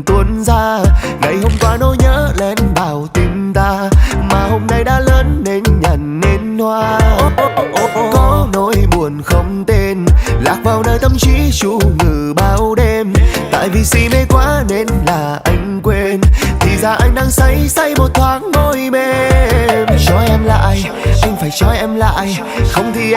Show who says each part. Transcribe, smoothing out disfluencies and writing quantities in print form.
Speaker 1: liền tuôn ra. Ngày hôm qua nỗi nhớ lên bao tim ta, mà hôm nay đã lớn nên nhận nên hoa. Có nỗi buồn không tên lạc vào nơi tâm trí chu ngừ bao đêm. Tại vì si mê quá nên là anh quên, thì ra anh đang say say một thoáng môi mềm. Cho em lại, anh phải cho em lại, không thì